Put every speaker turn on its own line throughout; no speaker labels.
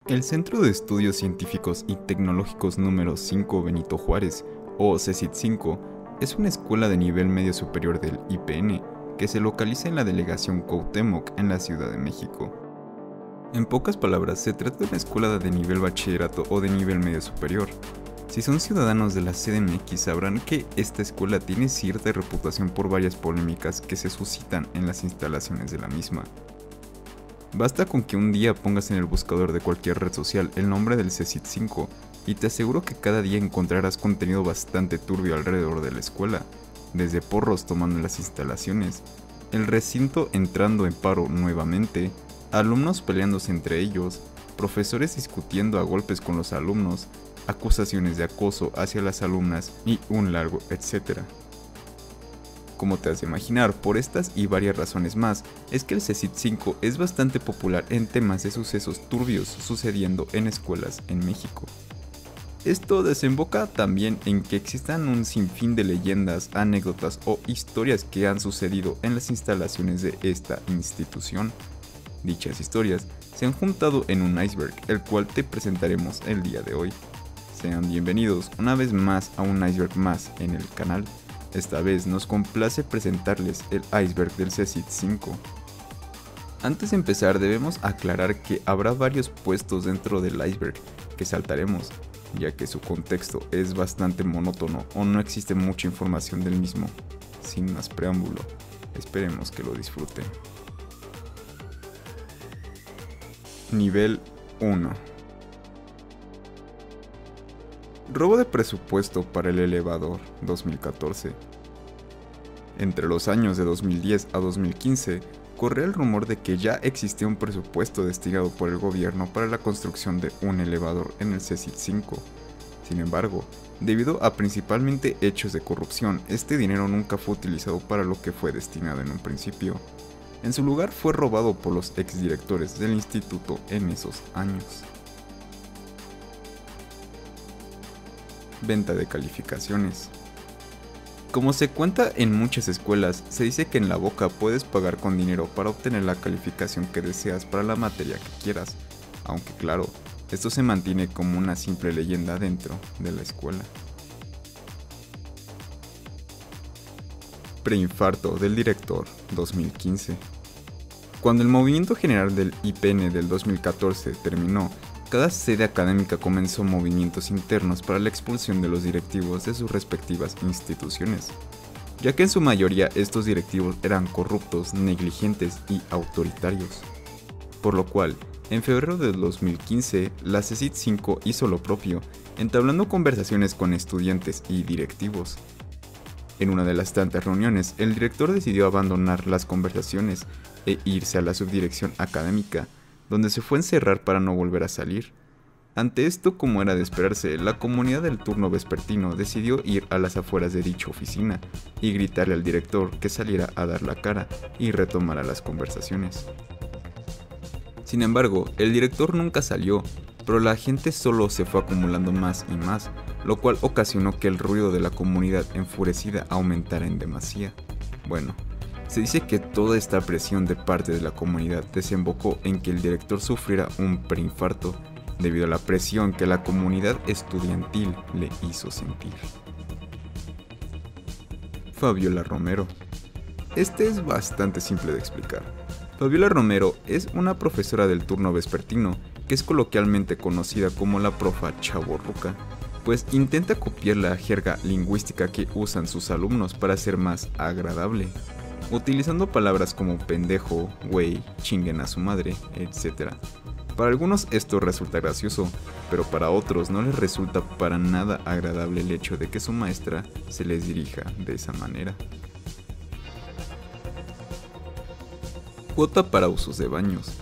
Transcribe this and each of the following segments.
El Centro de Estudios Científicos y Tecnológicos número 5 Benito Juárez, o CECIT 5, es una escuela de nivel medio superior del IPN que se localiza en la delegación Cuauhtémoc en la Ciudad de México. En pocas palabras, se trata de una escuela de nivel bachillerato o de nivel medio superior. Si son ciudadanos de la CDMX sabrán que esta escuela tiene cierta reputación por varias polémicas que se suscitan en las instalaciones de la misma. Basta con que un día pongas en el buscador de cualquier red social el nombre del CECIT 5 y te aseguro que cada día encontrarás contenido bastante turbio alrededor de la escuela, desde porros tomando en las instalaciones, el recinto entrando en paro nuevamente, alumnos peleándose entre ellos, profesores discutiendo a golpes con los alumnos, acusaciones de acoso hacia las alumnas y un largo etcétera. Como te has de imaginar, por estas y varias razones más, es que el CECIT 5 es bastante popular en temas de sucesos turbios sucediendo en escuelas en México. Esto desemboca también en que existan un sinfín de leyendas, anécdotas o historias que han sucedido en las instalaciones de esta institución. Dichas historias se han juntado en un iceberg, el cual te presentaremos el día de hoy. Sean bienvenidos una vez más a un iceberg más en el canal. Esta vez nos complace presentarles el iceberg del CECIT 5. Antes de empezar debemos aclarar que habrá varios puestos dentro del iceberg que saltaremos, ya que su contexto es bastante monótono o no existe mucha información del mismo. Sin más preámbulo, esperemos que lo disfruten. Nivel 1. Robo de presupuesto para el elevador 2014. Entre los años de 2010 a 2015, corría el rumor de que ya existía un presupuesto destinado por el gobierno para la construcción de un elevador en el CECIT 5. Sin embargo, debido a principalmente hechos de corrupción, este dinero nunca fue utilizado para lo que fue destinado en un principio. En su lugar fue robado por los exdirectores del instituto en esos años. Venta de calificaciones. Como se cuenta en muchas escuelas, se dice que en la boca puedes pagar con dinero para obtener la calificación que deseas para la materia que quieras, aunque claro, esto se mantiene como una simple leyenda dentro de la escuela. Preinfarto del director 2015. Cuando el movimiento general del IPN del 2014 terminó, cada sede académica comenzó movimientos internos para la expulsión de los directivos de sus respectivas instituciones, ya que en su mayoría estos directivos eran corruptos, negligentes y autoritarios. Por lo cual, en febrero del 2015, la CECIT 5 hizo lo propio, entablando conversaciones con estudiantes y directivos. En una de las tantas reuniones, el director decidió abandonar las conversaciones e irse a la subdirección académica, donde se fue a encerrar para no volver a salir. Ante esto, como era de esperarse, la comunidad del turno vespertino decidió ir a las afueras de dicha oficina y gritarle al director que saliera a dar la cara y retomara las conversaciones. Sin embargo, el director nunca salió, pero la gente solo se fue acumulando más y más, lo cual ocasionó que el ruido de la comunidad enfurecida aumentara en demasía. Bueno, se dice que toda esta presión de parte de la comunidad desembocó en que el director sufriera un preinfarto debido a la presión que la comunidad estudiantil le hizo sentir. Fabiola Romero. Este es bastante simple de explicar. Fabiola Romero es una profesora del turno vespertino que es coloquialmente conocida como la profa chavorruca, pues intenta copiar la jerga lingüística que usan sus alumnos para ser más agradable, utilizando palabras como pendejo, güey, chinguen a su madre, etc. Para algunos esto resulta gracioso, pero para otros no les resulta para nada agradable el hecho de que su maestra se les dirija de esa manera. Cuota para usos de baños.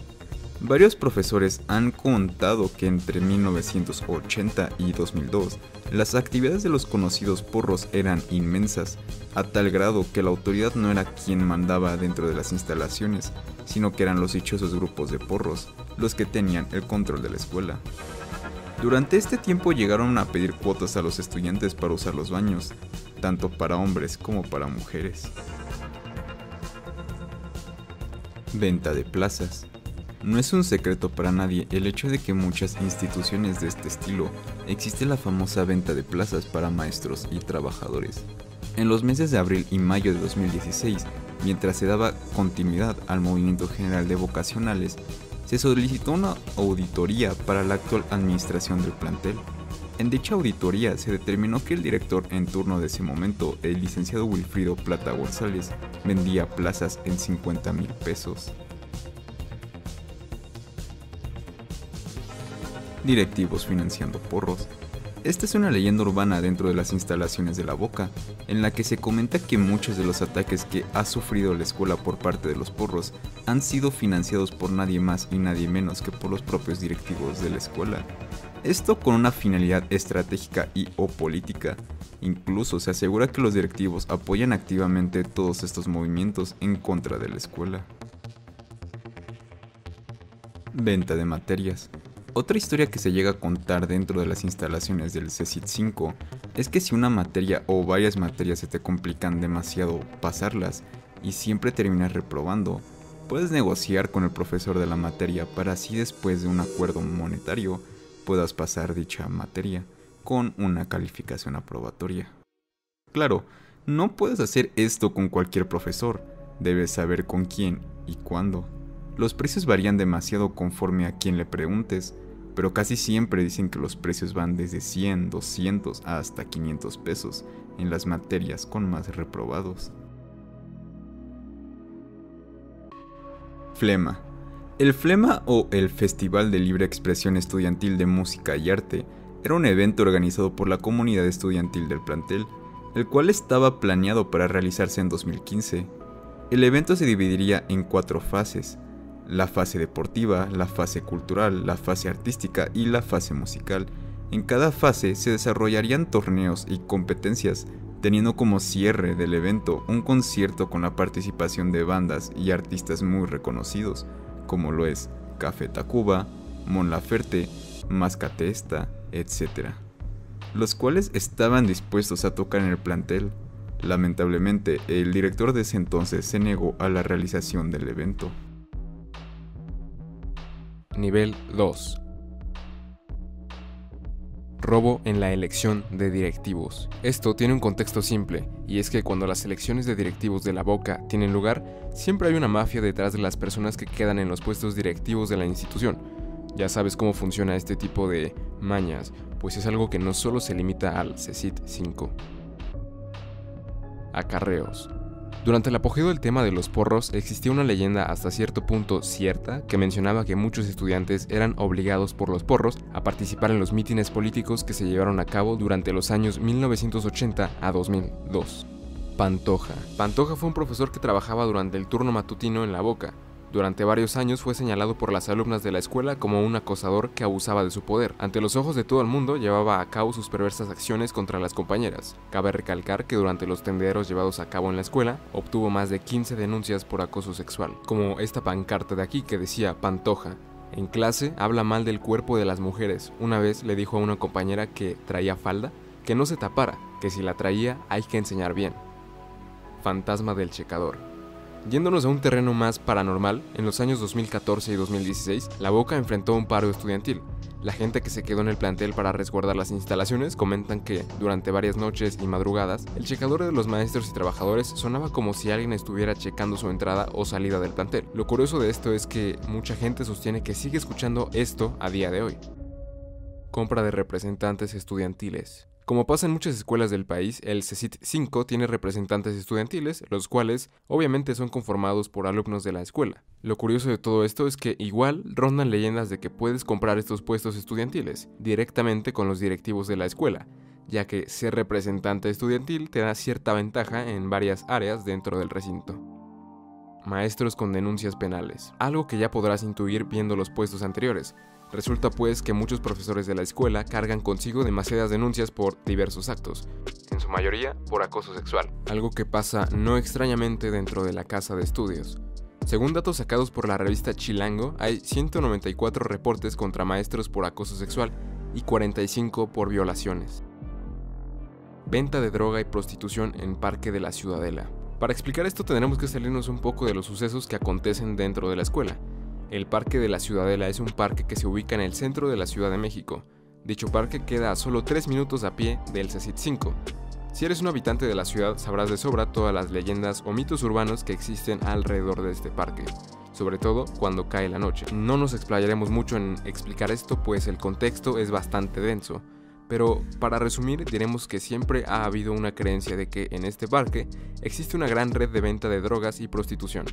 Varios profesores han contado que entre 1980 y 2002, las actividades de los conocidos porros eran inmensas, a tal grado que la autoridad no era quien mandaba dentro de las instalaciones, sino que eran los dichosos grupos de porros, los que tenían el control de la escuela. Durante este tiempo llegaron a pedir cuotas a los estudiantes para usar los baños, tanto para hombres como para mujeres. Venta de plazas. No es un secreto para nadie el hecho de que en muchas instituciones de este estilo existe la famosa venta de plazas para maestros y trabajadores. En los meses de abril y mayo de 2016, mientras se daba continuidad al movimiento general de vocacionales, se solicitó una auditoría para la actual administración del plantel. En dicha auditoría se determinó que el director en turno de ese momento, el licenciado Wilfrido Plata González, vendía plazas en 50,000 pesos. Directivos financiando porros. Esta es una leyenda urbana dentro de las instalaciones de La Boca, en la que se comenta que muchos de los ataques que ha sufrido la escuela por parte de los porros han sido financiados por nadie más y nadie menos que por los propios directivos de la escuela. Esto con una finalidad estratégica y o política. Incluso se asegura que los directivos apoyan activamente todos estos movimientos en contra de la escuela. Venta de materias. Otra historia que se llega a contar dentro de las instalaciones del CECIT 5 es que si una materia o varias materias se te complican demasiado pasarlas y siempre terminas reprobando, puedes negociar con el profesor de la materia para así después de un acuerdo monetario puedas pasar dicha materia con una calificación aprobatoria. Claro, no puedes hacer esto con cualquier profesor, debes saber con quién y cuándo. Los precios varían demasiado conforme a quién le preguntes, pero casi siempre dicen que los precios van desde 100, 200 hasta 500 pesos en las materias con más reprobados. Flema. El Flema o el Festival de Libre Expresión Estudiantil de Música y Arte era un evento organizado por la comunidad estudiantil del plantel, el cual estaba planeado para realizarse en 2015. El evento se dividiría en 4 fases: la fase deportiva, la fase cultural, la fase artística y la fase musical. En cada fase se desarrollarían torneos y competencias, teniendo como cierre del evento un concierto con la participación de bandas y artistas muy reconocidos, como lo es Café Tacuba, Mon Laferte, Mascate Esta, etc., los cuales estaban dispuestos a tocar en el plantel. Lamentablemente, el director de ese entonces se negó a la realización del evento.
Nivel 2. Robo en la elección de directivos. Esto tiene un contexto simple, y es que cuando las elecciones de directivos de La Boca tienen lugar, siempre hay una mafia detrás de las personas que quedan en los puestos directivos de la institución. Ya sabes cómo funciona este tipo de mañas, pues es algo que no solo se limita al CECIT 5. Acarreos. Durante el apogeo del tema de los porros, existía una leyenda hasta cierto punto cierta que mencionaba que muchos estudiantes eran obligados por los porros a participar en los mítines políticos que se llevaron a cabo durante los años 1980 a 2002. Pantoja. Pantoja fue un profesor que trabajaba durante el turno matutino en La Boca. Durante varios años fue señalado por las alumnas de la escuela como un acosador que abusaba de su poder. Ante los ojos de todo el mundo llevaba a cabo sus perversas acciones contra las compañeras. Cabe recalcar que durante los tendederos llevados a cabo en la escuela, obtuvo más de 15 denuncias por acoso sexual, como esta pancarta de aquí que decía Pantoja: en clase habla mal del cuerpo de las mujeres. Una vez le dijo a una compañera que traía falda que no se tapara, que si la traía hay que enseñar bien. Fantasma del checador. Yéndonos a un terreno más paranormal, en los años 2014 y 2016, La Boca enfrentó un paro estudiantil. La gente que se quedó en el plantel para resguardar las instalaciones comentan que, durante varias noches y madrugadas, el checador de los maestros y trabajadores sonaba como si alguien estuviera checando su entrada o salida del plantel. Lo curioso de esto es que mucha gente sostiene que sigue escuchando esto a día de hoy. Compra de representantes estudiantiles. Como pasa en muchas escuelas del país, el CECIT 5 tiene representantes estudiantiles, los cuales obviamente son conformados por alumnos de la escuela. Lo curioso de todo esto es que igual rondan leyendas de que puedes comprar estos puestos estudiantiles directamente con los directivos de la escuela, ya que ser representante estudiantil te da cierta ventaja en varias áreas dentro del recinto. Maestros con denuncias penales, algo que ya podrás intuir viendo los puestos anteriores. Resulta pues que muchos profesores de la escuela cargan consigo demasiadas denuncias por diversos actos, en su mayoría por acoso sexual, algo que pasa no extrañamente dentro de la casa de estudios. Según datos sacados por la revista Chilango, hay 194 reportes contra maestros por acoso sexual y 45 por violaciones. Venta de droga y prostitución en Parque de la Ciudadela. Para explicar esto tendremos que salirnos un poco de los sucesos que acontecen dentro de la escuela. El Parque de la Ciudadela es un parque que se ubica en el centro de la Ciudad de México. Dicho parque queda a solo 3 minutos a pie del CECIT 5. Si eres un habitante de la ciudad, sabrás de sobra todas las leyendas o mitos urbanos que existen alrededor de este parque, sobre todo cuando cae la noche. No nos explayaremos mucho en explicar esto, pues el contexto es bastante denso, pero para resumir diremos que siempre ha habido una creencia de que en este parque existe una gran red de venta de drogas y prostitución,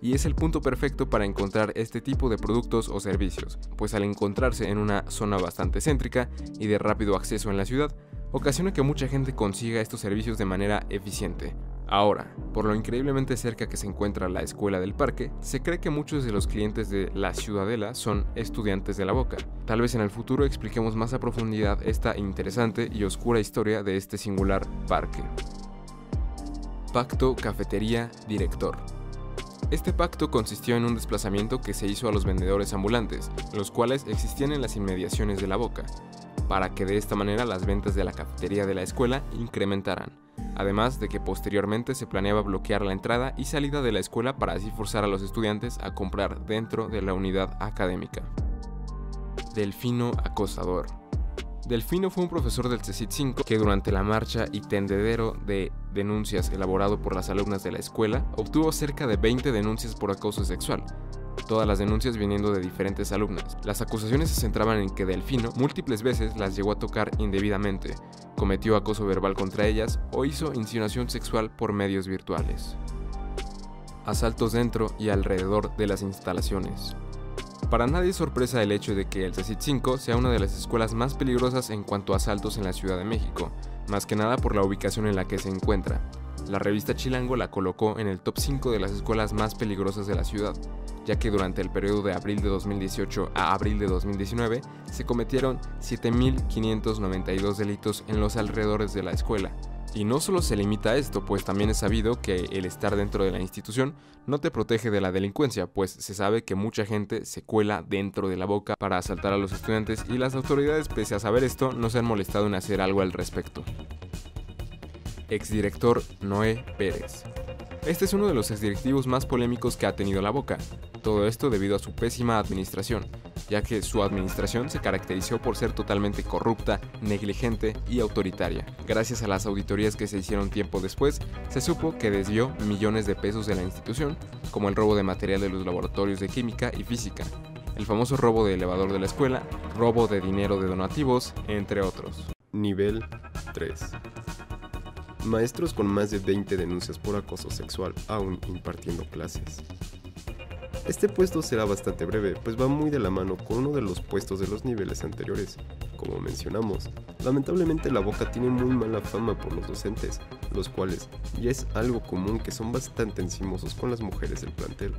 y es el punto perfecto para encontrar este tipo de productos o servicios, pues al encontrarse en una zona bastante céntrica y de rápido acceso en la ciudad, ocasiona que mucha gente consiga estos servicios de manera eficiente. Ahora, por lo increíblemente cerca que se encuentra la escuela del parque, se cree que muchos de los clientes de la Ciudadela son estudiantes de la Boca. Tal vez en el futuro expliquemos más a profundidad esta interesante y oscura historia de este singular parque. Pacto Cafetería Director. Este pacto consistió en un desplazamiento que se hizo a los vendedores ambulantes, los cuales existían en las inmediaciones de la Boca, para que de esta manera las ventas de la cafetería de la escuela incrementaran, además de que posteriormente se planeaba bloquear la entrada y salida de la escuela para así forzar a los estudiantes a comprar dentro de la unidad académica. Delfino Acosador. Delfino fue un profesor del CECIT 5 que durante la marcha y tendedero de denuncias elaborado por las alumnas de la escuela obtuvo cerca de 20 denuncias por acoso sexual, todas las denuncias viniendo de diferentes alumnas. Las acusaciones se centraban en que Delfino múltiples veces las llegó a tocar indebidamente, cometió acoso verbal contra ellas o hizo insinuación sexual por medios virtuales. Asaltos dentro y alrededor de las instalaciones. Para nadie es sorpresa el hecho de que el CECIT 5 sea una de las escuelas más peligrosas en cuanto a asaltos en la Ciudad de México, más que nada por la ubicación en la que se encuentra. La revista Chilango la colocó en el top 5 de las escuelas más peligrosas de la ciudad, ya que durante el periodo de abril de 2018 a abril de 2019 se cometieron 7.592 delitos en los alrededores de la escuela. Y no solo se limita a esto, pues también es sabido que el estar dentro de la institución no te protege de la delincuencia, pues se sabe que mucha gente se cuela dentro de la Boca para asaltar a los estudiantes y las autoridades, pese a saber esto, no se han molestado en hacer algo al respecto. Exdirector Noé Pérez. Este es uno de los exdirectivos más polémicos que ha tenido la Boca, todo esto debido a su pésima administración, ya que su administración se caracterizó por ser totalmente corrupta, negligente y autoritaria. Gracias a las auditorías que se hicieron tiempo después, se supo que desvió millones de pesos de la institución, como el robo de material de los laboratorios de química y física, el famoso robo de elevador de la escuela, robo de dinero de donativos, entre otros.
Nivel 3. Maestros con más de 20 denuncias por acoso sexual, aún impartiendo clases. Este puesto será bastante breve, pues va muy de la mano con uno de los puestos de los niveles anteriores. Como mencionamos, lamentablemente la Boca tiene muy mala fama por los docentes, los cuales ya es algo común que son bastante encimosos con las mujeres del plantel.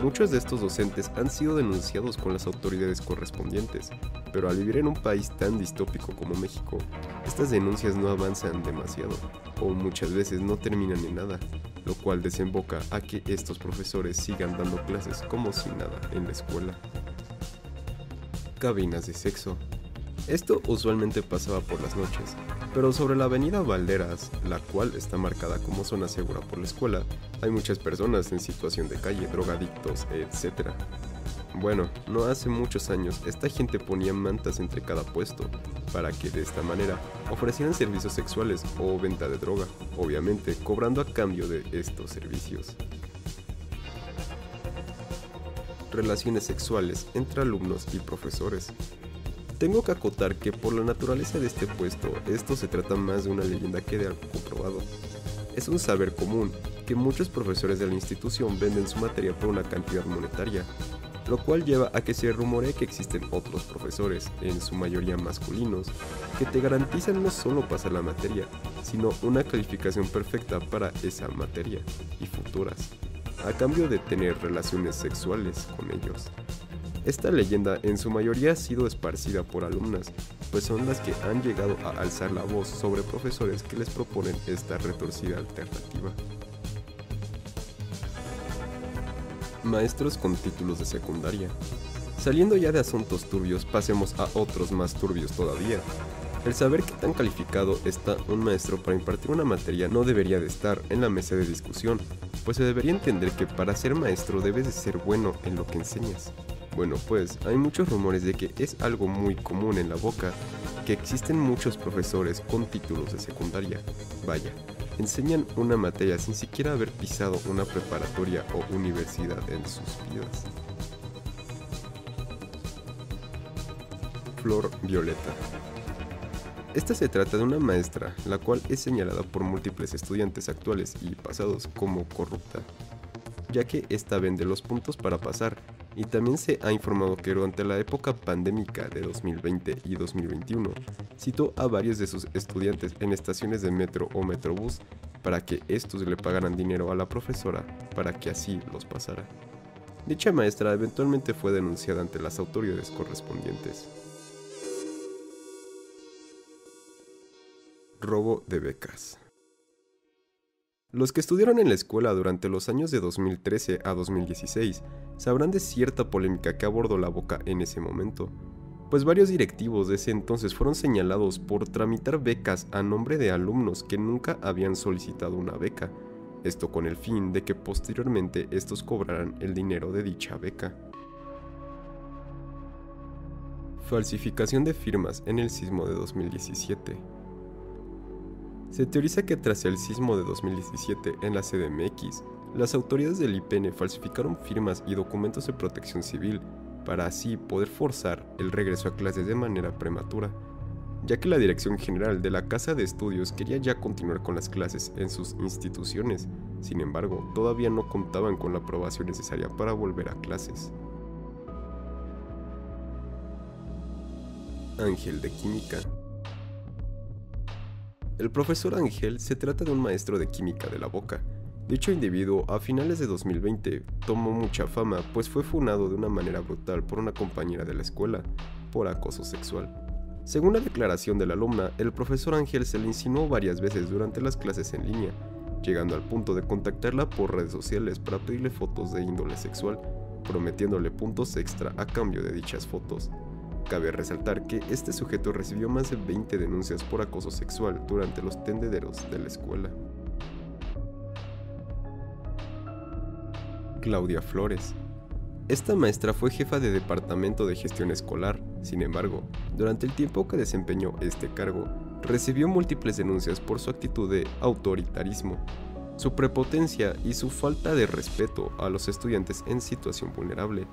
Muchos de estos docentes han sido denunciados con las autoridades correspondientes, pero al vivir en un país tan distópico como México, estas denuncias no avanzan demasiado, o muchas veces no terminan en nada, lo cual desemboca a que estos profesores sigan dando clases como si nada en la escuela. Cabinas de sexo. Esto usualmente pasaba por las noches, pero sobre la avenida Valderas, la cual está marcada como zona segura por la escuela, hay muchas personas en situación de calle, drogadictos, etc. Bueno, no hace muchos años esta gente ponía mantas entre cada puesto, para que de esta manera ofrecieran servicios sexuales o venta de droga, obviamente cobrando a cambio de estos servicios. Relaciones sexuales entre alumnos y profesores. Tengo que acotar que por la naturaleza de este puesto, esto se trata más de una leyenda que de algo comprobado. Es un saber común que muchos profesores de la institución venden su materia por una cantidad monetaria, lo cual lleva a que se rumoree que existen otros profesores, en su mayoría masculinos, que te garantizan no solo pasar la materia, sino una calificación perfecta para esa materia y futuras, a cambio de tener relaciones sexuales con ellos. Esta leyenda en su mayoría ha sido esparcida por alumnas, pues son las que han llegado a alzar la voz sobre profesores que les proponen esta retorcida alternativa. Maestros con títulos de secundaria. Saliendo ya de asuntos turbios, pasemos a otros más turbios todavía. El saber qué tan calificado está un maestro para impartir una materia no debería de estar en la mesa de discusión, pues se debería entender que para ser maestro debes de ser bueno en lo que enseñas. Bueno, pues hay muchos rumores de que es algo muy común en la boca, que existen muchos profesores con títulos de secundaria. Vaya, enseñan una materia sin siquiera haber pisado una preparatoria o universidad en sus vidas. Flor Violeta. Esta se trata de una maestra, la cual es señalada por múltiples estudiantes actuales y pasados como corrupta, ya que esta vende los puntos para pasar, y también se ha informado que durante la época pandémica de 2020 y 2021, citó a varios de sus estudiantes en estaciones de metro o metrobús para que estos le pagaran dinero a la profesora para que así los pasara. Dicha maestra eventualmente fue denunciada ante las autoridades correspondientes. Robo de becas. Los que estudiaron en la escuela durante los años de 2013 a 2016 sabrán de cierta polémica que abordó la boca en ese momento, pues varios directivos de ese entonces fueron señalados por tramitar becas a nombre de alumnos que nunca habían solicitado una beca, esto con el fin de que posteriormente estos cobraran el dinero de dicha beca. Falsificación de firmas en el sismo de 2017. Se teoriza que tras el sismo de 2017 en la CDMX, las autoridades del IPN falsificaron firmas y documentos de protección civil para así poder forzar el regreso a clases de manera prematura, ya que la Dirección General de la Casa de Estudios quería ya continuar con las clases en sus instituciones. Sin embargo, todavía no contaban con la aprobación necesaria para volver a clases. Ángel de Química. El profesor Ángel se trata de un maestro de química de la boca. Dicho individuo, a finales de 2020, tomó mucha fama, pues fue funado de una manera brutal por una compañera de la escuela, por acoso sexual. Según la declaración de la alumna, el profesor Ángel se le insinuó varias veces durante las clases en línea, llegando al punto de contactarla por redes sociales para pedirle fotos de índole sexual, prometiéndole puntos extra a cambio de dichas fotos. Cabe resaltar que este sujeto recibió más de 20 denuncias por acoso sexual durante los tendederos de la escuela. Claudia Flores. Esta maestra fue jefa de departamento de gestión escolar. Sin embargo, durante el tiempo que desempeñó este cargo, recibió múltiples denuncias por su actitud de autoritarismo, su prepotencia y su falta de respeto a los estudiantes en situación vulnerable.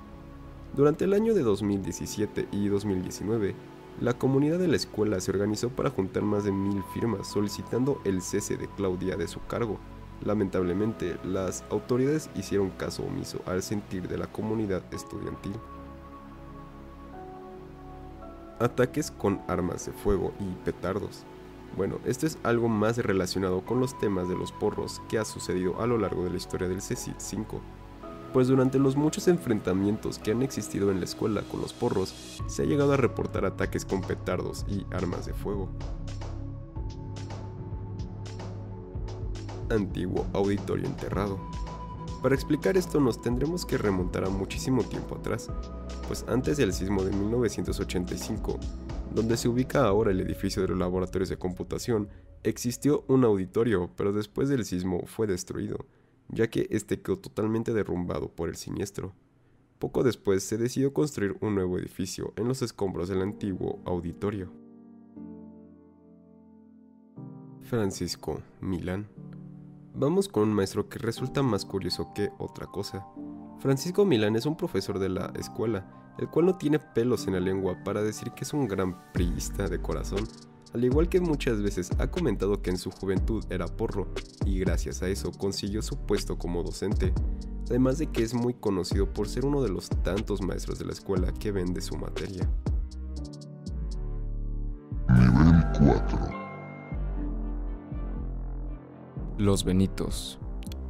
Durante el año de 2017 y 2019, la comunidad de la escuela se organizó para juntar más de 1000 firmas solicitando el cese de Claudia de su cargo. Lamentablemente, las autoridades hicieron caso omiso al sentir de la comunidad estudiantil. Ataques con armas de fuego y petardos. Bueno, esto es algo más relacionado con los temas de los porros que ha sucedido a lo largo de la historia del CECIT 5. Pues durante los muchos enfrentamientos que han existido en la escuela con los porros, se ha llegado a reportar ataques con petardos y armas de fuego. Antiguo auditorio enterrado. Para explicar esto nos tendremos que remontar a muchísimo tiempo atrás, pues antes del sismo de 1985, donde se ubica ahora el edificio de los laboratorios de computación, existió un auditorio, pero después del sismo fue destruido, ya que este quedó totalmente derrumbado por el siniestro. Poco después se decidió construir un nuevo edificio en los escombros del antiguo auditorio. Francisco Milán. Vamos con un maestro que resulta más curioso que otra cosa. Francisco Milán es un profesor de la escuela, el cual no tiene pelos en la lengua para decir que es un gran priista de corazón, al igual que muchas veces ha comentado que en su juventud era porro, y gracias a eso consiguió su puesto como docente, además de que es muy conocido por ser uno de los tantos maestros de la escuela que vende su materia.
Nivel 4.
Los Benitos.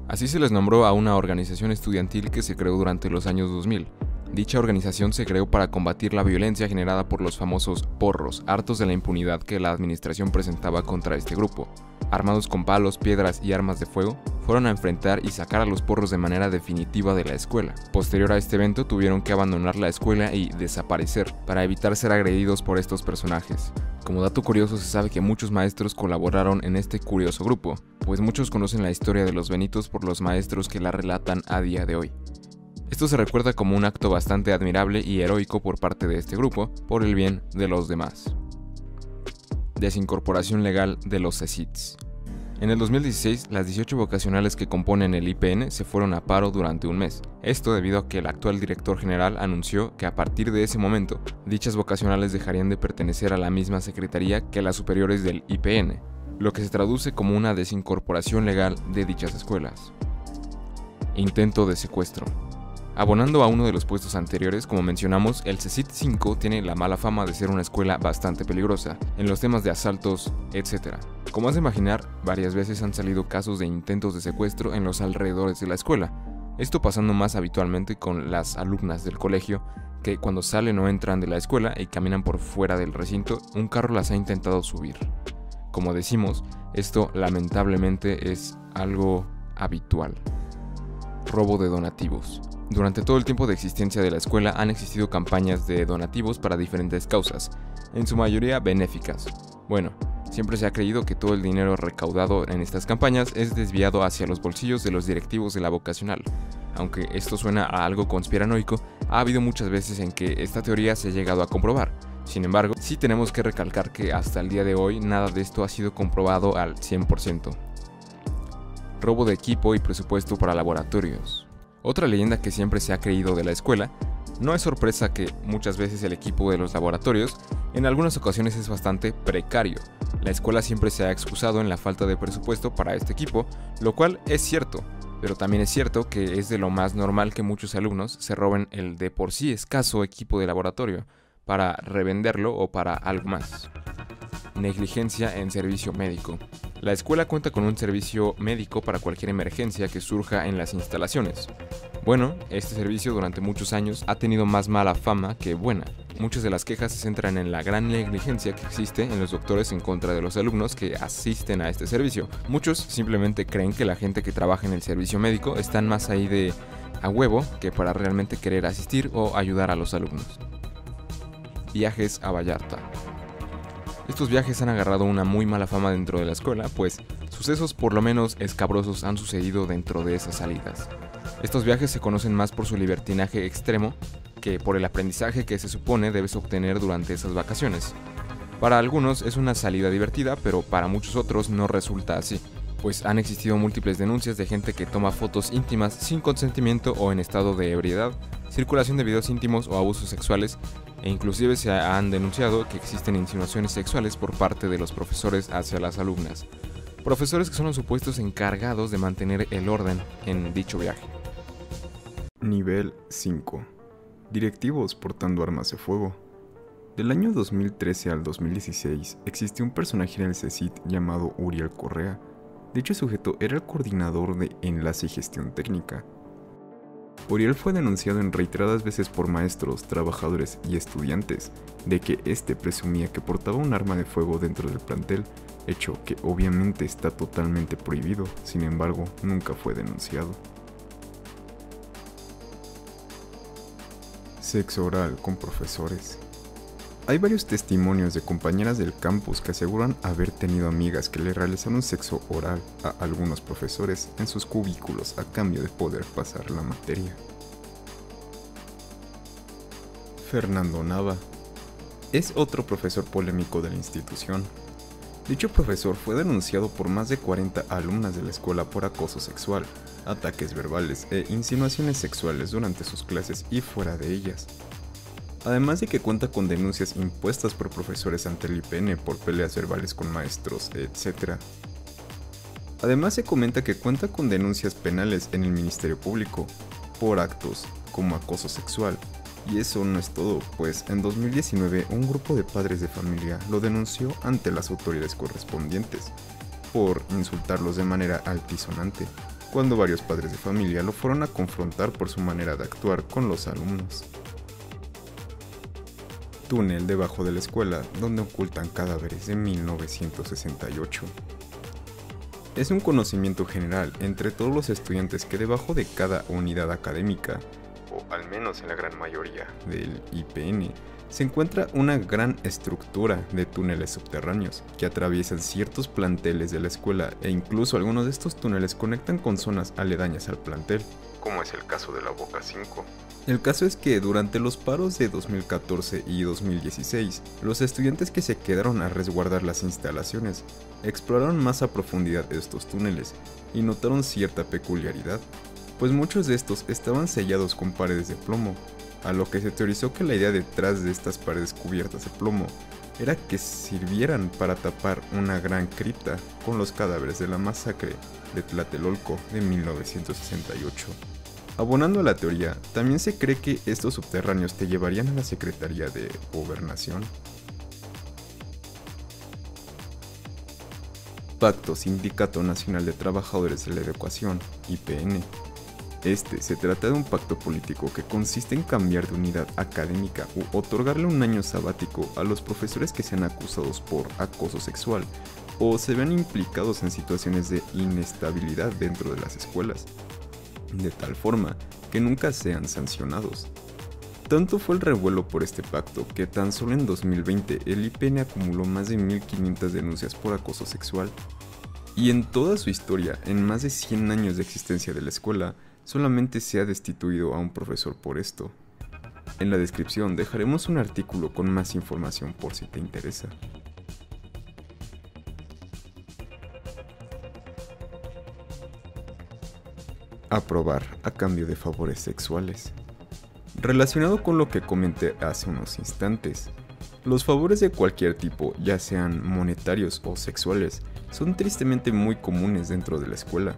Así se les nombró a una organización estudiantil que se creó durante los años 2000. Dicha organización se creó para combatir la violencia generada por los famosos porros, hartos de la impunidad que la administración presentaba contra este grupo. Armados con palos, piedras y armas de fuego, fueron a enfrentar y sacar a los porros de manera definitiva de la escuela. Posterior a este evento tuvieron que abandonar la escuela y desaparecer para evitar ser agredidos por estos personajes. Como dato curioso, se sabe que muchos maestros colaboraron en este curioso grupo, pues muchos conocen la historia de los Benitos por los maestros que la relatan a día de hoy. Esto se recuerda como un acto bastante admirable y heroico por parte de este grupo, por el bien de los demás. Desincorporación legal de los CECITs. En el 2016, las 18 vocacionales que componen el IPN se fueron a paro durante un mes. Esto debido a que el actual director general anunció que a partir de ese momento, dichas vocacionales dejarían de pertenecer a la misma secretaría que las superiores del IPN, lo que se traduce como una desincorporación legal de dichas escuelas. Intento de secuestro. Abonando a uno de los puestos anteriores, como mencionamos, el CECIT 5 tiene la mala fama de ser una escuela bastante peligrosa, en los temas de asaltos, etc. Como has de imaginar, varias veces han salido casos de intentos de secuestro en los alrededores de la escuela, esto pasando más habitualmente con las alumnas del colegio, que cuando salen o entran de la escuela y caminan por fuera del recinto, un carro las ha intentado subir. Como decimos, esto lamentablemente es algo habitual. Robo de donativos. Durante todo el tiempo de existencia de la escuela han existido campañas de donativos para diferentes causas, en su mayoría benéficas. Bueno, siempre se ha creído que todo el dinero recaudado en estas campañas es desviado hacia los bolsillos de los directivos de la vocacional. Aunque esto suena a algo conspiranoico, ha habido muchas veces en que esta teoría se ha llegado a comprobar. Sin embargo, sí tenemos que recalcar que hasta el día de hoy nada de esto ha sido comprobado al 100%. Robo de equipo y presupuesto para laboratorios. Otra leyenda que siempre se ha creído de la escuela, no es sorpresa que muchas veces el equipo de los laboratorios en algunas ocasiones es bastante precario. La escuela siempre se ha excusado en la falta de presupuesto para este equipo, lo cual es cierto, pero también es cierto que es de lo más normal que muchos alumnos se roben el de por sí escaso equipo de laboratorio para revenderlo o para algo más. Negligencia en servicio médico. La escuela cuenta con un servicio médico para cualquier emergencia que surja en las instalaciones. Bueno, este servicio durante muchos años ha tenido más mala fama que buena. Muchas de las quejas se centran en la gran negligencia que existe en los doctores en contra de los alumnos que asisten a este servicio. Muchos simplemente creen que la gente que trabaja en el servicio médico están más ahí de a huevo que para realmente querer asistir o ayudar a los alumnos. Viajes a Vallarta. Estos viajes han agarrado una muy mala fama dentro de la escuela, pues sucesos por lo menos escabrosos han sucedido dentro de esas salidas. Estos viajes se conocen más por su libertinaje extremo que por el aprendizaje que se supone debes obtener durante esas vacaciones. Para algunos es una salida divertida, pero para muchos otros no resulta así, pues han existido múltiples denuncias de gente que toma fotos íntimas sin consentimiento o en estado de ebriedad, circulación de videos íntimos o abusos sexuales, e inclusive se han denunciado que existen insinuaciones sexuales por parte de los profesores hacia las alumnas. Profesores que son los supuestos encargados de mantener el orden en dicho viaje.
Nivel 5. Directivos portando armas de fuego. Del año 2013 al 2016 existió un personaje en el CECIT llamado Uriel Correa. Dicho sujeto era el coordinador de enlace y gestión técnica. Uriel fue denunciado en reiteradas veces por maestros, trabajadores y estudiantes de que este presumía que portaba un arma de fuego dentro del plantel, hecho que obviamente está totalmente prohibido, sin embargo nunca fue denunciado. Sexo oral con profesores. Hay varios testimonios de compañeras del campus que aseguran haber tenido amigas que le realizaron sexo oral a algunos profesores en sus cubículos a cambio de poder pasar la materia. Fernando Nava es otro profesor polémico de la institución. Dicho profesor fue denunciado por más de 40 alumnas de la escuela por acoso sexual, ataques verbales e insinuaciones sexuales durante sus clases y fuera de ellas. Además de que cuenta con denuncias impuestas por profesores ante el IPN por peleas verbales con maestros, etc. Además se comenta que cuenta con denuncias penales en el Ministerio Público por actos como acoso sexual. Y eso no es todo, pues en 2019 un grupo de padres de familia lo denunció ante las autoridades correspondientes por insultarlos de manera altisonante, cuando varios padres de familia lo fueron a confrontar por su manera de actuar con los alumnos. Túnel debajo de la escuela donde ocultan cadáveres de 1968. Es un conocimiento general entre todos los estudiantes que debajo de cada unidad académica, o al menos en la gran mayoría del IPN, se encuentra una gran estructura de túneles subterráneos que atraviesan ciertos planteles de la escuela e incluso algunos de estos túneles conectan con zonas aledañas al plantel, como es el caso de la Boca 5. El caso es que durante los paros de 2014 y 2016, los estudiantes que se quedaron a resguardar las instalaciones exploraron más a profundidad estos túneles y notaron cierta peculiaridad, pues muchos de estos estaban sellados con paredes de plomo, a lo que se teorizó que la idea detrás de estas paredes cubiertas de plomo era que sirvieran para tapar una gran cripta con los cadáveres de la masacre de Tlatelolco de 1968. Abonando a la teoría, también se cree que estos subterráneos te llevarían a la Secretaría de Gobernación. Pacto Sindicato Nacional de Trabajadores de la Educación, IPN. Se trata de un pacto político que consiste en cambiar de unidad académica u otorgarle un año sabático a los profesores que sean acusados por acoso sexual o se vean implicados en situaciones de inestabilidad dentro de las escuelas, de tal forma que nunca sean sancionados. Tanto fue el revuelo por este pacto que tan solo en 2020 el IPN acumuló más de 1500 denuncias por acoso sexual. Y en toda su historia, en más de 100 años de existencia de la escuela, solamente se ha destituido a un profesor por esto. En la descripción dejaremos un artículo con más información por si te interesa. Aprobar a cambio de favores sexuales. Relacionado con lo que comenté hace unos instantes, los favores de cualquier tipo, ya sean monetarios o sexuales, son tristemente muy comunes dentro de la escuela.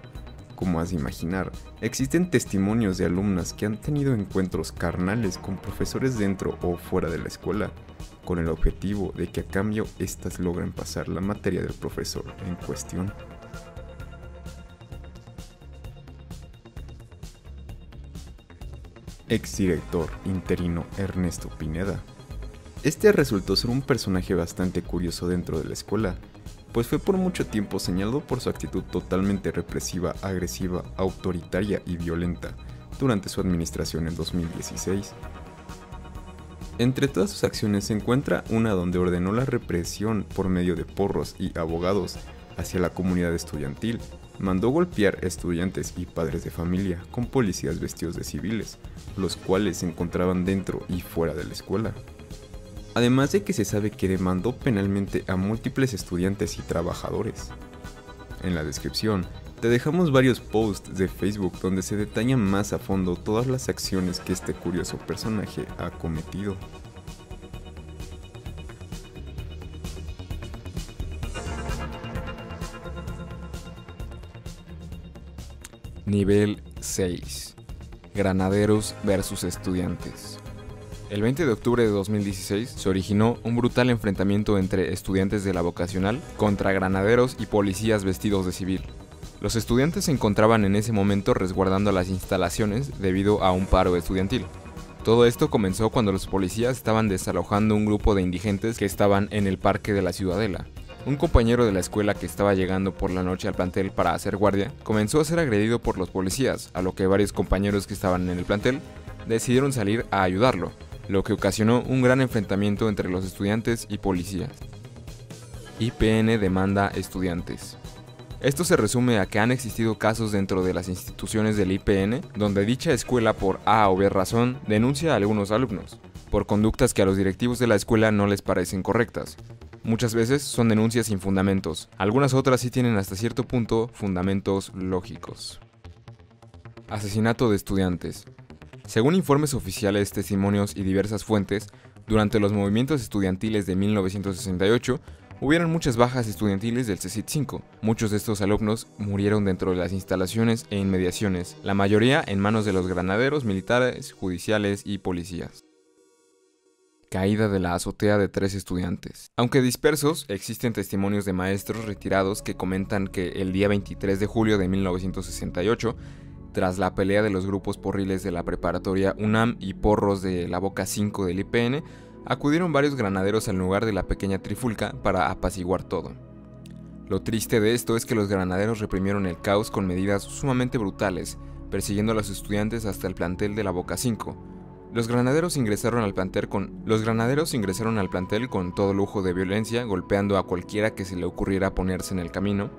Como has de imaginar, existen testimonios de alumnas que han tenido encuentros carnales con profesores dentro o fuera de la escuela, con el objetivo de que a cambio éstas logren pasar la materia del profesor en cuestión. Exdirector interino Ernesto Pineda. Este resultó ser un personaje bastante curioso dentro de la escuela, pues fue por mucho tiempo señalado por su actitud totalmente represiva, agresiva, autoritaria y violenta durante su administración en 2016. Entre todas sus acciones se encuentra una donde ordenó la represión por medio de porros y abogados hacia la comunidad estudiantil, mandó golpear estudiantes y padres de familia con policías vestidos de civiles, los cuales se encontraban dentro y fuera de la escuela. Además de que se sabe que demandó penalmente a múltiples estudiantes y trabajadores. En la descripción te dejamos varios posts de Facebook donde se detallan más a fondo todas las acciones que este curioso personaje ha cometido.
Nivel 6. Granaderos versus estudiantes. El 20 de octubre de 2016 se originó un brutal enfrentamiento entre estudiantes de la vocacional contra granaderos y policías vestidos de civil. Los estudiantes se encontraban en ese momento resguardando las instalaciones debido a un paro estudiantil. Todo esto comenzó cuando los policías estaban desalojando un grupo de indigentes que estaban en el parque de la Ciudadela. Un compañero de la escuela que estaba llegando por la noche al plantel para hacer guardia comenzó a ser agredido por los policías, a lo que varios compañeros que estaban en el plantel decidieron salir a ayudarlo, lo que ocasionó un gran enfrentamiento entre los estudiantes y policías. IPN demanda estudiantes. Esto se resume a que han existido casos dentro de las instituciones del IPN donde dicha escuela por A o B razón denuncia a algunos alumnos, por conductas que a los directivos de la escuela no les parecen correctas. Muchas veces son denuncias sin fundamentos, algunas otras sí tienen hasta cierto punto fundamentos lógicos. Asesinato de estudiantes. Según informes oficiales, testimonios y diversas fuentes, durante los movimientos estudiantiles de 1968, hubieron muchas bajas estudiantiles del CECIT 5. Muchos de estos alumnos murieron dentro de las instalaciones e inmediaciones, la mayoría en manos de los granaderos, militares, judiciales y policías. Caída de la azotea de 3 estudiantes. Aunque dispersos, existen testimonios de maestros retirados que comentan que el día 23 de julio de 1968, tras la pelea de los grupos porriles de la preparatoria UNAM y porros de la Boca 5 del IPN, acudieron varios granaderos al lugar de la pequeña trifulca para apaciguar todo. Lo triste de esto es que los granaderos reprimieron el caos con medidas sumamente brutales, persiguiendo a los estudiantes hasta el plantel de la Boca 5, Los granaderos ingresaron al plantel con todo lujo de violencia, golpeando a cualquiera que se le ocurriera ponerse en el camino.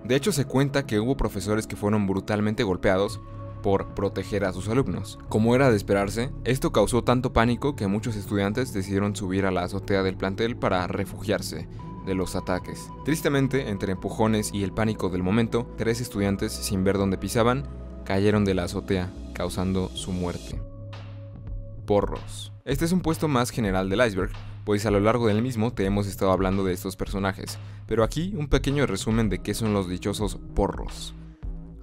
De hecho, se cuenta que hubo profesores que fueron brutalmente golpeados por proteger a sus alumnos. Como era de esperarse, esto causó tanto pánico que muchos estudiantes decidieron subir a la azotea del plantel para refugiarse de los ataques. Tristemente, entre empujones y el pánico del momento, 3 estudiantes, sin ver dónde pisaban, cayeron de la azotea, causando su muerte. Porros. Este es un puesto más general del iceberg, pues a lo largo del mismo te hemos estado hablando de estos personajes, pero aquí un pequeño resumen de qué son los dichosos porros.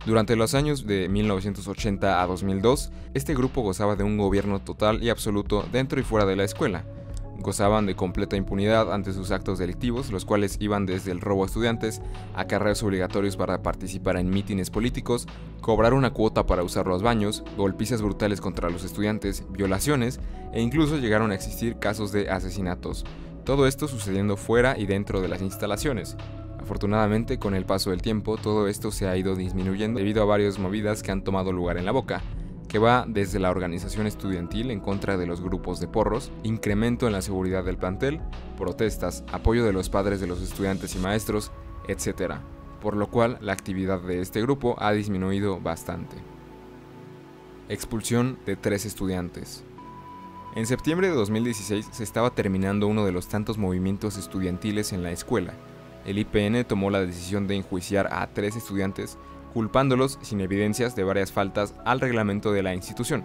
Durante los años de 1980 a 2002, este grupo gozaba de un gobierno total y absoluto dentro y fuera de la escuela. Gozaban de completa impunidad ante sus actos delictivos, los cuales iban desde el robo a estudiantes, acarreos obligatorios para participar en mítines políticos, cobrar una cuota para usar los baños, golpizas brutales contra los estudiantes, violaciones e incluso llegaron a existir casos de asesinatos. Todo esto sucediendo fuera y dentro de las instalaciones. Afortunadamente, con el paso del tiempo, todo esto se ha ido disminuyendo debido a varias movidas que han tomado lugar en la Boca, que va desde la organización estudiantil en contra de los grupos de porros, incremento en la seguridad del plantel, protestas, apoyo de los padres de los estudiantes y maestros, etc. Por lo cual, la actividad de este grupo ha disminuido bastante. Expulsión de 3 estudiantes. En septiembre de 2016 se estaba terminando uno de los tantos movimientos estudiantiles en la escuela. El IPN tomó la decisión de enjuiciar a 3 estudiantes, culpándolos sin evidencias de varias faltas al reglamento de la institución.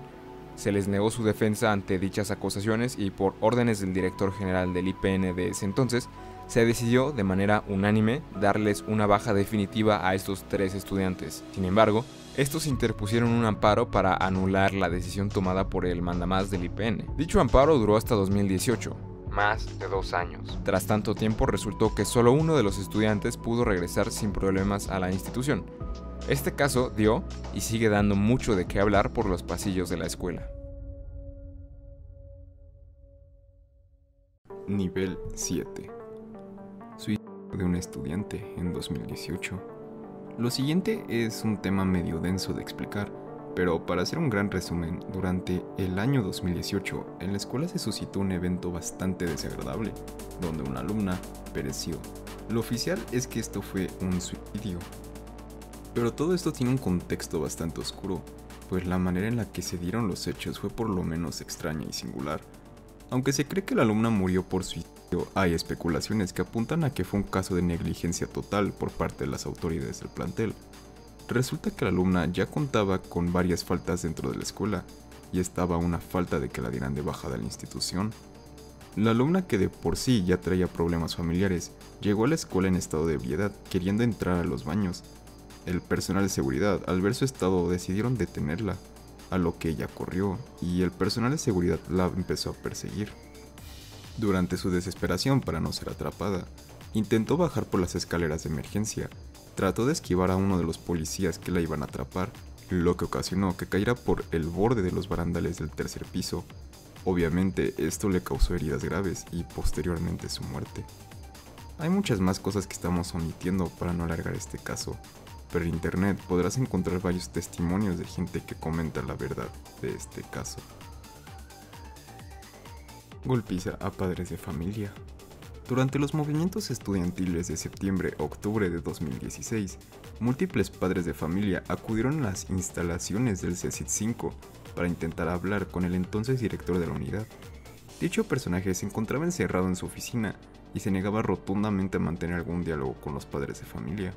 Se les negó su defensa ante dichas acusaciones y por órdenes del director general del IPN de ese entonces, se decidió de manera unánime darles una baja definitiva a estos 3 estudiantes. Sin embargo, estos interpusieron un amparo para anular la decisión tomada por el mandamás del IPN. Dicho amparo duró hasta 2018. Más de 2 años. Tras tanto tiempo resultó que solo uno de los estudiantes pudo regresar sin problemas a la institución. Este caso dio y sigue dando mucho de qué hablar por los pasillos de la escuela.
Nivel 7. Suicidio de un estudiante en 2018. Lo siguiente es un tema medio denso de explicar, pero para hacer un gran resumen, durante el año 2018 en la escuela se suscitó un evento bastante desagradable, donde una alumna pereció. Lo oficial es que esto fue un suicidio. Pero todo esto tiene un contexto bastante oscuro, pues la manera en la que se dieron los hechos fue por lo menos extraña y singular. Aunque se cree que la alumna murió por suicidio, hay especulaciones que apuntan a que fue un caso de negligencia total por parte de las autoridades del plantel. Resulta que la alumna ya contaba con varias faltas dentro de la escuela, y estaba a una falta de que la dieran de baja de la institución. La alumna, que de por sí ya traía problemas familiares, llegó a la escuela en estado de ebriedad, queriendo entrar a los baños. El personal de seguridad, al ver su estado, decidieron detenerla, a lo que ella corrió, y el personal de seguridad la empezó a perseguir. Durante su desesperación para no ser atrapada, intentó bajar por las escaleras de emergencia. Trató de esquivar a uno de los policías que la iban a atrapar, lo que ocasionó que cayera por el borde de los barandales del 3er piso. Obviamente, esto le causó heridas graves y posteriormente su muerte. Hay muchas más cosas que estamos omitiendo para no alargar este caso, pero en internet podrás encontrar varios testimonios de gente que comenta la verdad de este caso. Golpiza a padres de familia. Durante los movimientos estudiantiles de septiembre-octubre de 2016, múltiples padres de familia acudieron a las instalaciones del CECIT 5 para intentar hablar con el entonces director de la unidad. Dicho personaje se encontraba encerrado en su oficina y se negaba rotundamente a mantener algún diálogo con los padres de familia.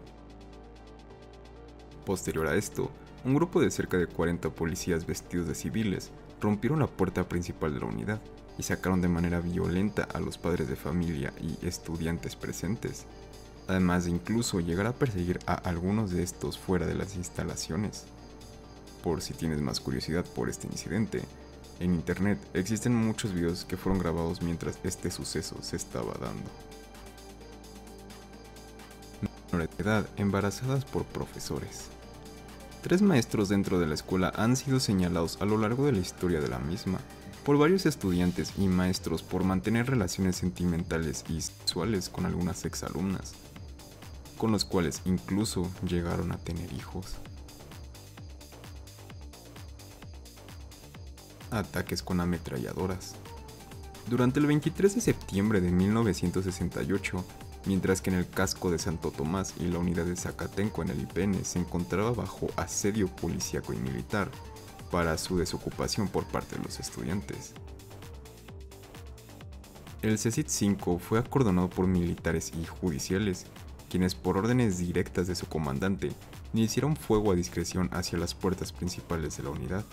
Posterior a esto, un grupo de cerca de 40 policías vestidos de civiles rompieron la puerta principal de la unidad y sacaron de manera violenta a los padres de familia y estudiantes presentes, además de incluso llegar a perseguir a algunos de estos fuera de las instalaciones. Por si tienes más curiosidad por este incidente, en internet existen muchos videos que fueron grabados mientras este suceso se estaba dando. Menores de edad embarazadas por profesores. 3 maestros dentro de la escuela han sido señalados a lo largo de la historia de la misma por varios estudiantes y maestros por mantener relaciones sentimentales y sexuales con algunas exalumnas, con los cuales incluso llegaron a tener hijos. ataques con ametralladoras. Durante el 23 de septiembre de 1968, mientras que en el casco de Santo Tomás y la unidad de Zacatenco en el IPN se encontraba bajo asedio policíaco y militar para su desocupación por parte de los estudiantes. El CECIT-5 fue acordonado por militares y judiciales, quienes por órdenes directas de su comandante iniciaron fuego a discreción hacia las puertas principales de la unidad.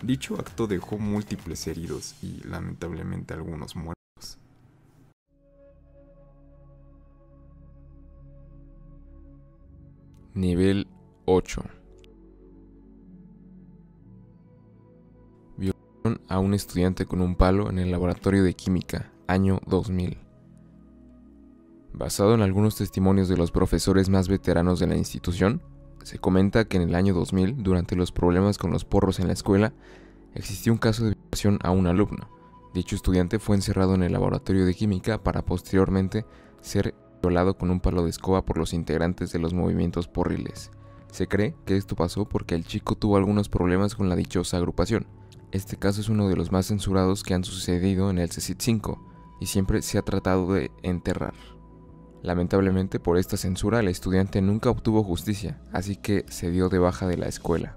Dicho acto dejó múltiples heridos y lamentablemente algunos muertos.
Nivel 8. Violaron a un estudiante con un palo en el laboratorio de química, año 2000. Basado en algunos testimonios de los profesores más veteranos de la institución, se comenta que en el año 2000, durante los problemas con los porros en la escuela, existió un caso de violación a un alumno. Dicho estudiante fue encerrado en el laboratorio de química para posteriormente ser violado con un palo de escoba por los integrantes de los movimientos porriles. Se cree que esto pasó porque el chico tuvo algunos problemas con la dichosa agrupación. Este caso es uno de los más censurados que han sucedido en el CECIT-5 y siempre se ha tratado de enterrar. Lamentablemente por esta censura el estudiante nunca obtuvo justicia, así que se dio de baja de la escuela.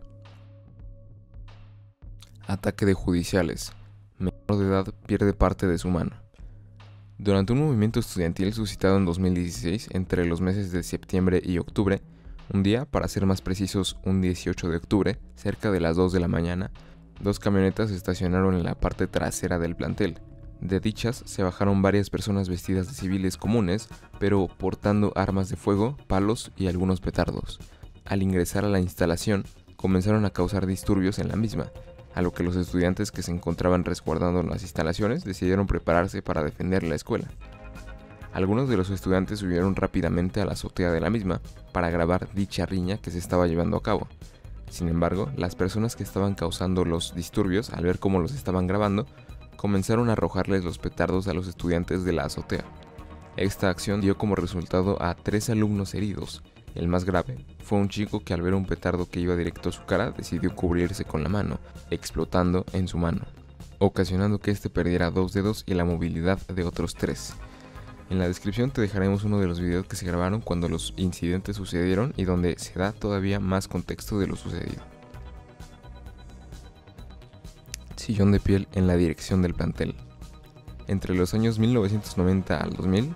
Ataque de judiciales. Menor de edad pierde parte de su mano. Durante un movimiento estudiantil suscitado en 2016 entre los meses de septiembre y octubre, un día, para ser más precisos, un 18 de octubre, cerca de las 2 de la mañana, 2 camionetas se estacionaron en la parte trasera del plantel. De dichas se bajaron varias personas vestidas de civiles comunes, pero portando armas de fuego, palos y algunos petardos. Al ingresar a la instalación, comenzaron a causar disturbios en la misma, a lo que los estudiantes que se encontraban resguardando las instalaciones decidieron prepararse para defender la escuela. Algunos de los estudiantes subieron rápidamente a la azotea de la misma para grabar dicha riña que se estaba llevando a cabo. Sin embargo, las personas que estaban causando los disturbios, al ver cómo los estaban grabando, comenzaron a arrojarles los petardos a los estudiantes de la azotea. Esta acción dio como resultado a 3 alumnos heridos. El más grave fue un chico que al ver un petardo que iba directo a su cara decidió cubrirse con la mano, explotando en su mano, ocasionando que éste perdiera 2 dedos y la movilidad de otros 3. En la descripción te dejaremos uno de los videos que se grabaron cuando los incidentes sucedieron y donde se da todavía más contexto de lo sucedido. Sillón de piel en la dirección del plantel. Entre los años 1990 al 2000,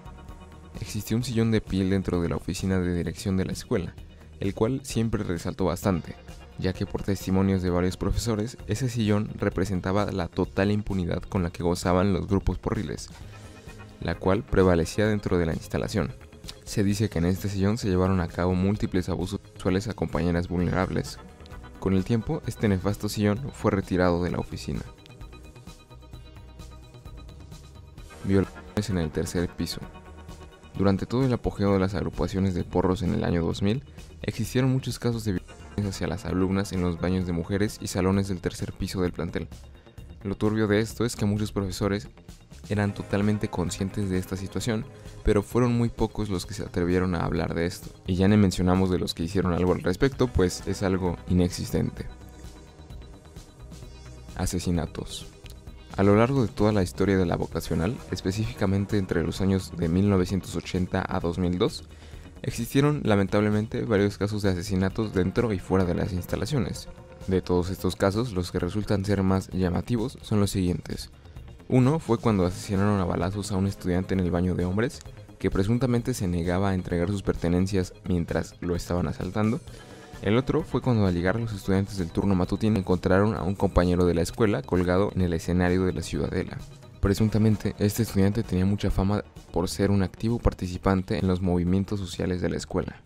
existió un sillón de piel dentro de la oficina de dirección de la escuela, el cual siempre resaltó bastante, ya que por testimonios de varios profesores, ese sillón representaba la total impunidad con la que gozaban los grupos porriles, la cual prevalecía dentro de la instalación. Se dice que en este sillón se llevaron a cabo múltiples abusos sexuales a compañeras vulnerables. Con el tiempo, este nefasto sillón fue retirado de la oficina. Violaciones en el tercer piso. Durante todo el apogeo de las agrupaciones de porros en el año 2000, existieron muchos casos de violaciones hacia las alumnas en los baños de mujeres y salones del tercer piso del plantel. Lo turbio de esto es que muchos profesores eran totalmente conscientes de esta situación, pero fueron muy pocos los que se atrevieron a hablar de esto. Y ya ni mencionamos de los que hicieron algo al respecto, pues es algo inexistente. Asesinatos. A lo largo de toda la historia de la vocacional, específicamente entre los años de 1980 a 2002, existieron lamentablemente varios casos de asesinatos dentro y fuera de las instalaciones. De todos estos casos, los que resultan ser más llamativos son los siguientes. Uno fue cuando asesinaron a balazos a un estudiante en el baño de hombres, que presuntamente se negaba a entregar sus pertenencias mientras lo estaban asaltando. El otro fue cuando al llegar los estudiantes del turno matutino encontraron a un compañero de la escuela colgado en el escenario de la Ciudadela. Presuntamente, este estudiante tenía mucha fama por ser un activo participante en los movimientos sociales de la escuela.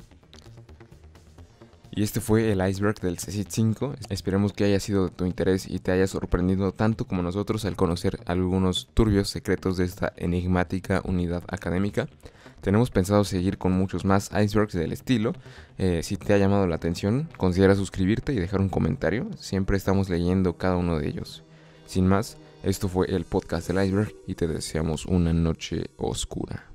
Y este fue el iceberg del CECIT-5. Esperemos que haya sido de tu interés y te haya sorprendido tanto como nosotros al conocer algunos turbios secretos de esta enigmática unidad académica. Tenemos pensado seguir con muchos más icebergs del estilo. Si te ha llamado la atención, considera suscribirte y dejar un comentario. Siempre estamos leyendo cada uno de ellos. Sin más, esto fue el podcast del iceberg y te deseamos una noche oscura.